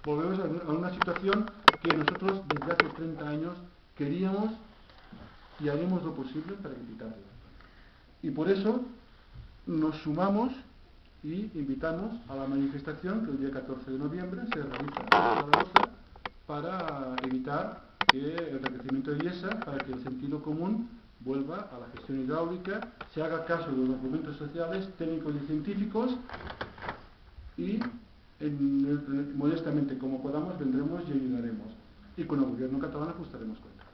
Volvemos a una situación que nosotros desde hace 30 años queríamos y haremos lo posible para evitarla. Y por eso nos sumamos y invitamos a la manifestación que el día 14 de noviembre se realiza en Zaragoza para evitar que el decrecimiento de IESA, para que el sentido común vuelva a la gestión hidráulica, se haga caso de los documentos sociales, técnicos y científicos y modestamente como podamos vendremos y ayudaremos. Y con el gobierno catalán ajustaremos cuentas.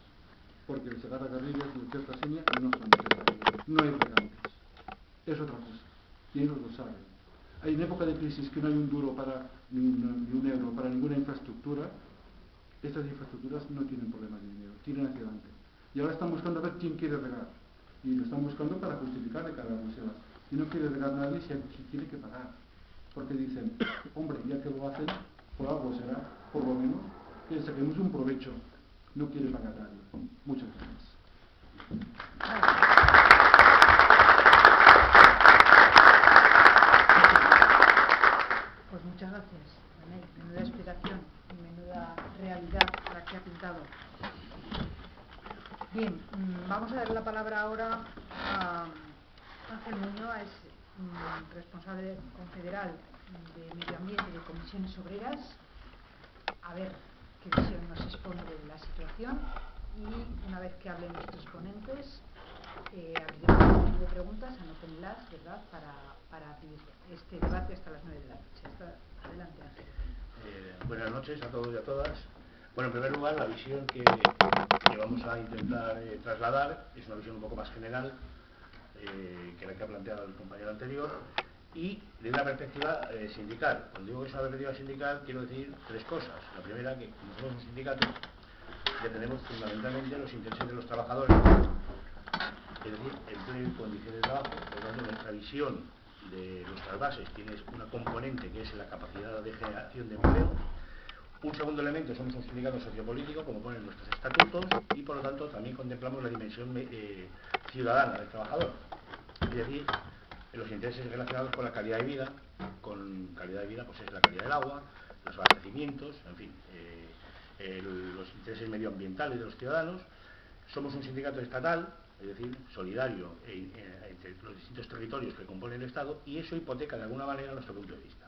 Porque el Segarra Garrigues y el Cierta Seña no son necesarios. No hay regantes. Es otra cosa. Y ellos lo saben. En época de crisis que no hay un duro para ni un euro para ninguna infraestructura, estas infraestructuras no tienen problemas de dinero, tienen hacia adelante. Y ahora están buscando a ver quién quiere regar. Y lo están buscando para justificar de cara a Bruselas. Y no quiere regar nadie si tiene que pagar. Porque dicen, hombre, ya que lo hacen, por algo será, por lo menos, que saquemos un provecho. No quiere pagar nadie. Muchas gracias. Pues muchas gracias, René. Menuda explicación y menuda realidad la que ha pintado. Bien, vamos a dar la palabra ahora a Ángel Muñoz, es responsable confederal de Medio Ambiente de Comisiones Obreras. A ver qué visión nos expone de la situación y una vez que hablen nuestros ponentes abriremos un de preguntas, anótenlas, ¿verdad?, para abrir este debate hasta las 9 de la noche. Adelante, Ángel. Buenas noches a todos y a todas. Bueno, en primer lugar, la visión que vamos a intentar trasladar es una visión un poco más general que la que ha planteado el compañero anterior y de una perspectiva sindical. Cuando digo que es una perspectiva sindical, quiero decir tres cosas. La primera, que como somos un sindicato, defendemos fundamentalmente los intereses de los trabajadores, es decir, empleo y condiciones de trabajo. Por lo tanto, nuestra visión de nuestras bases tiene una componente que es la capacidad de generación de empleo. Un segundo elemento, somos un sindicato sociopolítico, como ponen nuestros estatutos, y por lo tanto también contemplamos la dimensión ciudadana del trabajador, es decir, los intereses relacionados con la calidad de vida. Con calidad de vida pues es la calidad del agua, los abastecimientos, en fin, los intereses medioambientales de los ciudadanos. Somos un sindicato estatal, es decir, solidario entre los distintos territorios que componen el Estado, y eso hipoteca de alguna manera nuestro punto de vista.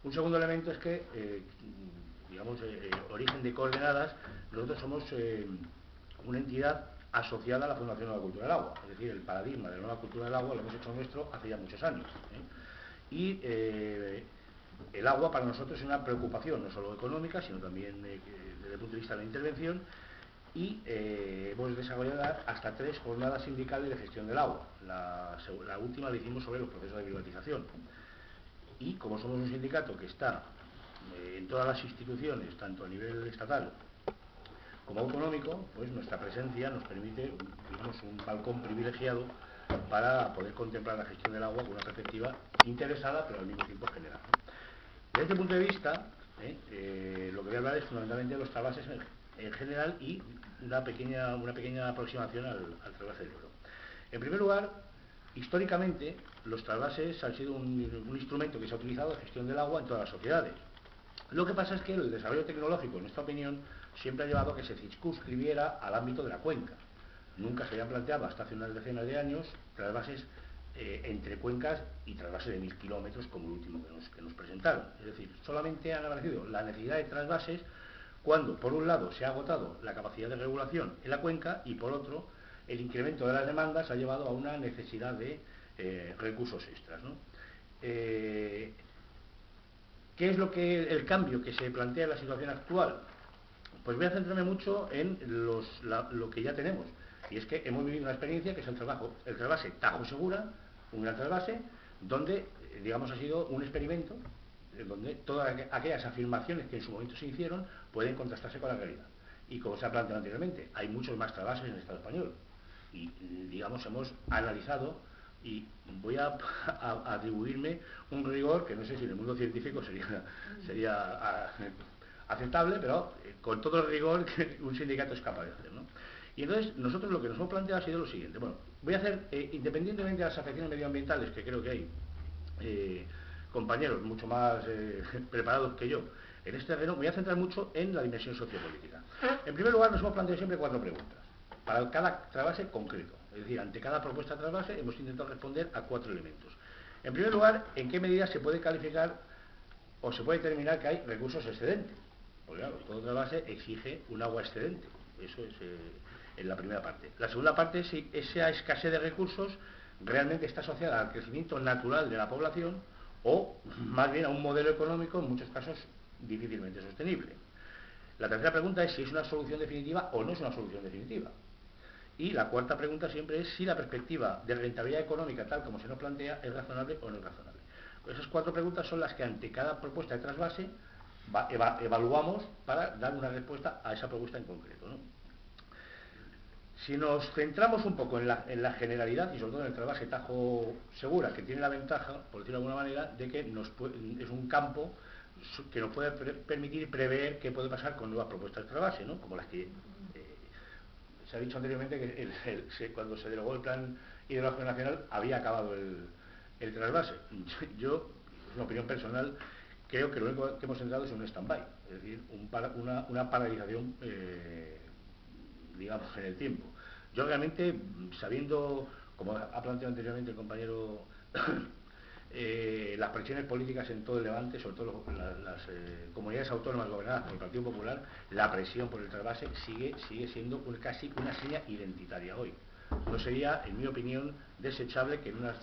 Un segundo elemento es que, origen de coordenadas, nosotros somos una entidad asociada a la Fundación Nueva Cultura del Agua, es decir, el paradigma de la nueva cultura del agua lo hemos hecho nuestro hace ya muchos años. Y el agua para nosotros es una preocupación, no solo económica, sino también desde el punto de vista de la intervención, y hemos desarrollado hasta 3 jornadas sindicales de gestión del agua. La última la hicimos sobre los procesos de privatización. Y como somos un sindicato que está en todas las instituciones, tanto a nivel estatal como autonómico, pues nuestra presencia nos permite, digamos, un balcón privilegiado para poder contemplar la gestión del agua con una perspectiva interesada, pero al mismo tiempo general. Desde este punto de vista, lo que voy a hablar es fundamentalmente de los trasvases en general y una pequeña aproximación al trasvase del Ebro. En primer lugar, históricamente, los trasvases han sido un instrumento que se ha utilizado de gestión del agua en todas las sociedades. Lo que pasa es que el desarrollo tecnológico, en nuestra opinión, siempre ha llevado a que se circunscribiera al ámbito de la cuenca. Nunca se habían planteado, hasta hace unas decenas de años, trasvases entre cuencas y trasvases de 1000 kilómetros, como el último que nos presentaron. Es decir, solamente han aparecido la necesidad de trasvases cuando, por un lado, se ha agotado la capacidad de regulación en la cuenca y, por otro, el incremento de las demandas ha llevado a una necesidad de recursos extras, ¿no? ¿Qué es el cambio que se plantea en la situación actual? Pues voy a centrarme mucho en lo que ya tenemos, y es que hemos vivido una experiencia que es el trasvase Tajo Segura, un gran trasvase, donde, digamos, ha sido un experimento donde todas aquellas afirmaciones que en su momento se hicieron pueden contrastarse con la realidad. Y como se ha planteado anteriormente, hay muchos más trasvases en el Estado español. Y, digamos, hemos analizado, y voy a atribuirme un rigor que no sé si en el mundo científico sería aceptable, pero con todo el rigor que un sindicato es capaz de hacer, ¿no? Y entonces, nosotros lo que nos hemos planteado ha sido lo siguiente. Bueno, voy a hacer, independientemente de las afecciones medioambientales que creo que hay compañeros mucho más preparados que yo en este terreno, me voy a centrar mucho en la dimensión sociopolítica. En primer lugar, nos hemos planteado siempre 4 preguntas, para cada trasvase concreto. Es decir, ante cada propuesta de trasvase hemos intentado responder a 4 elementos. En primer lugar, ¿en qué medida se puede calificar o se puede determinar que hay recursos excedentes? Porque claro, todo trasvase exige un agua excedente. Eso es en la primera parte. La segunda parte es si esa escasez de recursos realmente está asociada al crecimiento natural de la población o más bien a un modelo económico en muchos casos difícilmente sostenible. La tercera pregunta es si es una solución definitiva o no es una solución definitiva. Y la cuarta pregunta siempre es si la perspectiva de rentabilidad económica tal como se nos plantea es razonable o no es razonable. Esas 4 preguntas son las que ante cada propuesta de trasvase evaluamos para dar una respuesta a esa propuesta en concreto, ¿no? Si nos centramos un poco en la generalidad y sobre todo en el trasvase Tajo Segura, que tiene la ventaja, por decirlo de alguna manera, de que es un campo que nos puede permitir prever qué puede pasar con nuevas propuestas de trasvase, ¿no? Como las que se ha dicho anteriormente que cuando se derogó el Plan Hidrológico Nacional había acabado el trasvase. Yo, es una opinión personal, creo que lo único que hemos entrado es un stand-by, es decir, una paralización, digamos, en el tiempo. Yo realmente, sabiendo, como ha planteado anteriormente el compañero, las presiones políticas en todo el Levante, sobre todo las comunidades autónomas gobernadas por el Partido Popular, la presión por el trasvase sigue siendo casi una seña identitaria hoy. No sería, en mi opinión, desechable que en unas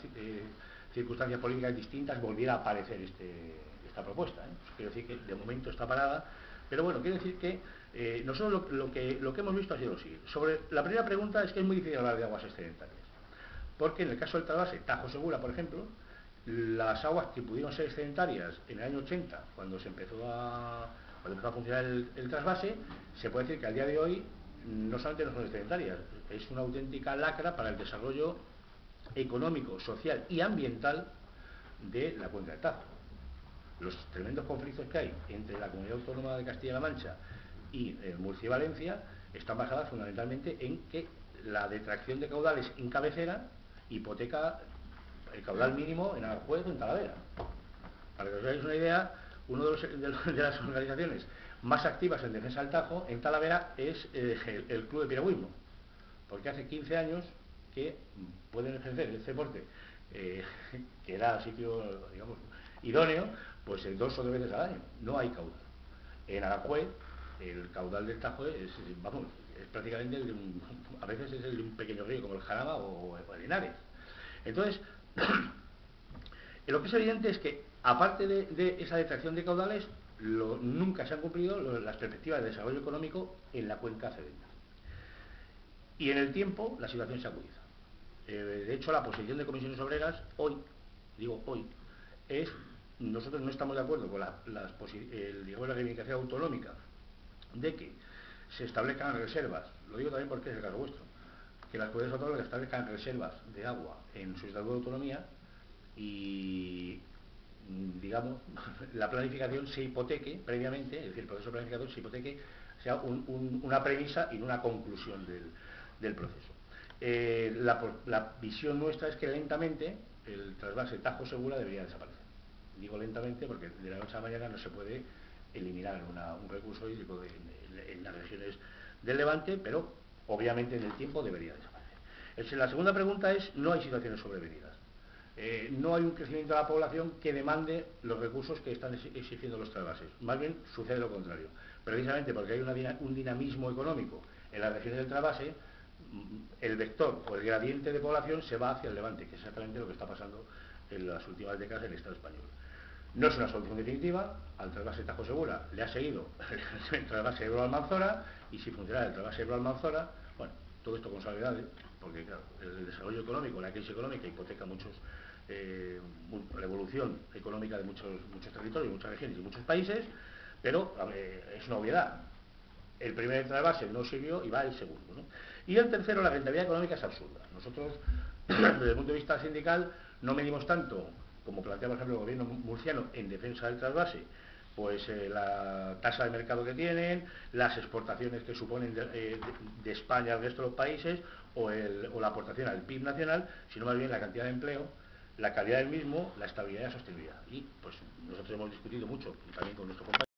circunstancias políticas distintas volviera a aparecer esta propuesta, ¿eh? Quiero decir que de momento está parada, pero bueno, quiero decir que nosotros lo que hemos visto ha sido lo siguiente. Sobre la primera pregunta es que es muy difícil hablar de aguas excedentarias, porque en el caso del trasvase Tajo Segura, por ejemplo, las aguas que pudieron ser excedentarias en el año 80, cuando empezó a funcionar el trasvase, se puede decir que al día de hoy no solamente no son excedentarias, es una auténtica lacra para el desarrollo económico, social y ambiental de la cuenca del Tajo. Los tremendos conflictos que hay entre la Comunidad Autónoma de Castilla-La Mancha y Murcia y Valencia están basadas fundamentalmente en que la detracción de caudales en cabecera hipoteca el caudal mínimo en Aranjuez o en Talavera. Para que os hagáis una idea, una de las organizaciones más activas en defensa del Tajo en Talavera es el Club de Piragüismo, porque hace 15 años que pueden ejercer este deporte, que era sitio, digamos, idóneo, pues 2 o 3 veces al año. No hay caudal. En Aranjuez, el caudal del Tajo es prácticamente a veces es el de un pequeño río como el Jarama o el Henares. Entonces, lo que es evidente es que, aparte de esa detracción de caudales, nunca se han cumplido las perspectivas de desarrollo económico en la cuenca cedenta. Y en el tiempo, la situación se agudiza. De hecho, la posición de Comisiones Obreras, hoy, es, nosotros no estamos de acuerdo con la reivindicación autonómica de que se establezcan reservas, lo digo también porque es el caso vuestro, que las comunidades autónomas establezcan reservas de agua en su estatuto de autonomía y, digamos, la planificación se hipoteque previamente, es decir, el proceso de planificación se hipoteque, sea una premisa y no una conclusión del proceso. La visión nuestra es que lentamente el trasvase Tajo Segura debería desaparecer. Digo lentamente porque de la noche a la mañana no se puede eliminar un recurso hídrico en las regiones del Levante, pero obviamente en el tiempo debería desaparecer. La segunda pregunta es, no hay situaciones sobrevenidas. No hay un crecimiento de la población que demande los recursos que están exigiendo los trasvases. Más bien sucede lo contrario. Precisamente porque hay un dinamismo económico en las regiones del trasvase, el vector o el gradiente de población se va hacia el Levante, que es exactamente lo que está pasando en las últimas décadas en el Estado español. No es una solución definitiva, al trasvase Tajo Segura le ha seguido el trasvase Ebro-Almanzora, y si funcionara el trasvase Ebro-Almanzora, bueno, todo esto con salvedades, porque claro, el desarrollo económico, la crisis económica hipoteca la evolución económica de muchos territorios, muchas regiones y muchos países, pero es una obviedad. El primer trasvase no sirvió y va el segundo, ¿no? Y el tercero, la rentabilidad económica es absurda. Nosotros, desde el punto de vista sindical, no medimos tanto, como plantea por ejemplo el gobierno murciano en defensa del trasvase, pues la tasa de mercado que tienen, las exportaciones que suponen de España al resto de los países o la aportación al PIB nacional, sino más bien la cantidad de empleo la calidad del mismo, la estabilidad y la sostenibilidad. Y pues nosotros hemos discutido mucho, y también con nuestro compañero,